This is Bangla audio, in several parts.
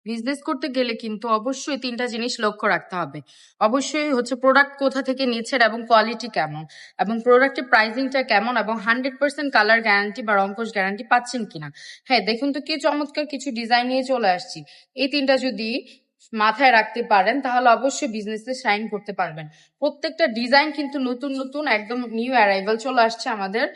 বিজনেস করতে গেলে কিন্তু অবশ্যই ৩ টা জিনিস লক্ষ্য রাখতে হবে। অবশ্যই হচ্ছে প্রোডাক্ট কোথা থেকে নিচ্ছেন এবং কোয়ালিটি কেমন এবং প্রোডাক্টের প্রাইসিংটা কেমন এবং 100% কালার গ্যারান্টি বা রংকশ গ্যারান্টি পাচ্ছেন কিনা। হ্যাঁ, দেখুন তো কি চমৎকার কিছু ডিজাইন নিয়ে চলে আসছি। এই ৩টা যদি মাথায় রাখতে পারেন তাহলে অবশ্যই বিজনেসে শাইন করতে পারবেন। প্রত্যেকটা ডিজাইন কিন্তু নতুন নতুন একদম নিউ অ্যারাইভাল চলে আসছে আমাদের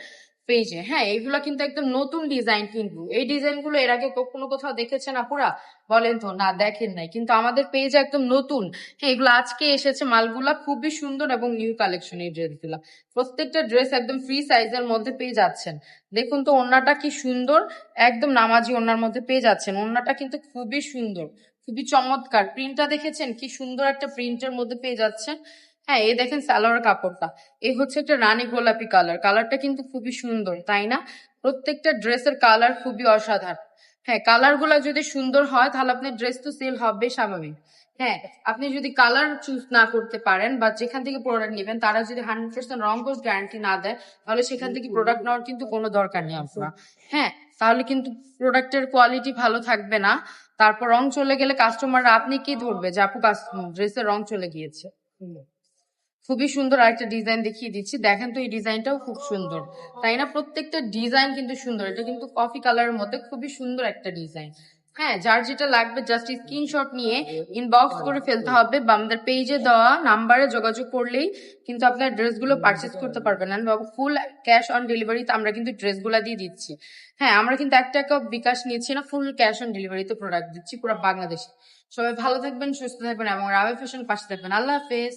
পেজে। হ্যাঁ, এগুলো কিন্তু একদম নতুন ডিজাইন, কিন্তু এই ডিজাইনগুলো এর আগে কখনো কোথাও দেখেছেন আপুরা? বলেন তো, না দেখেন নাই, কিন্তু আমাদের পেজ একদম নতুন। হ্যাঁ, এগুলো আজকে এসেছে, মালগুলা খুবই সুন্দর এবং নিউ কালেকশন এই ড্রেসগুলা। প্রত্যেকটা ড্রেস একদম ফ্রি সাইজের মধ্যে পেয়ে যাচ্ছেন। দেখুন তো ওড়নাটা কি সুন্দর, একদম নামাজি ওড়নার মধ্যে পেয়ে যাচ্ছেন। ওড়নাটা কিন্তু খুবই সুন্দর, খুবই চমৎকার। প্রিন্টটা দেখেছেন কি সুন্দর, একটা প্রিন্টের মধ্যে পেয়ে যাচ্ছেন। হ্যাঁ, এই দেখেন সালোয়ার কাপড়টা, এই হচ্ছে একটা রানী গোলাপি কালার। কালারটা কিন্তু খুবই সুন্দর, তাই না? প্রত্যেকটা ড্রেসের কালার খুবই অসাধারণ। হ্যাঁ, কালার গুলা যদি সুন্দর হয় তাহলে আপনার ড্রেস তো সেল হবে স্বাভাবিক। হ্যাঁ, আপনি যদি কালার চুজ না করতে পারেন বা যেখান থেকে প্রোডাক্ট নেবেন তারা যদি 100% রংকশ গ্যারান্টি না দেয় তাহলে সেখান থেকে প্রোডাক্ট নেওয়ার কিন্তু কোনো দরকার নেই আপনারা। হ্যাঁ, তাহলে কিন্তু প্রোডাক্টের কোয়ালিটি ভালো থাকবে না। তারপর রং চলে গেলে কাস্টমাররা আপনি কি ধরবে যে আপু ড্রেসের রং চলে গিয়েছে। খুবই সুন্দর আরেকটা ডিজাইন দেখিয়ে দিচ্ছি, দেখেন তো এই ডিজাইনটাও খুব সুন্দর, তাই না? প্রত্যেকটা ডিজাইন কিন্তু সুন্দর। এটা কিন্তু কফি কালারের মধ্যে খুবই সুন্দর একটা ডিজাইন। হ্যাঁ, যার যেটা লাগবে জাস্ট স্ক্রিনশট নিয়ে ইনবক্স করে ফেলতে হবে বা আমাদের পেজে দেওয়া নাম্বারে যোগাযোগ করলেই কিন্তু আপনার ড্রেসগুলো পারচেস করতে পারবেন। আর ফুল ক্যাশ অন ডেলিভারিতে আমরা কিন্তু ড্রেসগুলো দিয়ে দিচ্ছি। হ্যাঁ, আমরা কিন্তু 1 টাকা বিকাশ নিচ্ছি না, ফুল ক্যাশ অন ডেলিভারিতে প্রোডাক্ট দিচ্ছি পুরো বাংলাদেশে। সবাই ভালো থাকবেন, সুস্থ থাকবেন এবং রাবে ফ্যাশন পাশে থাকবেন। আল্লাহ হাফেজ।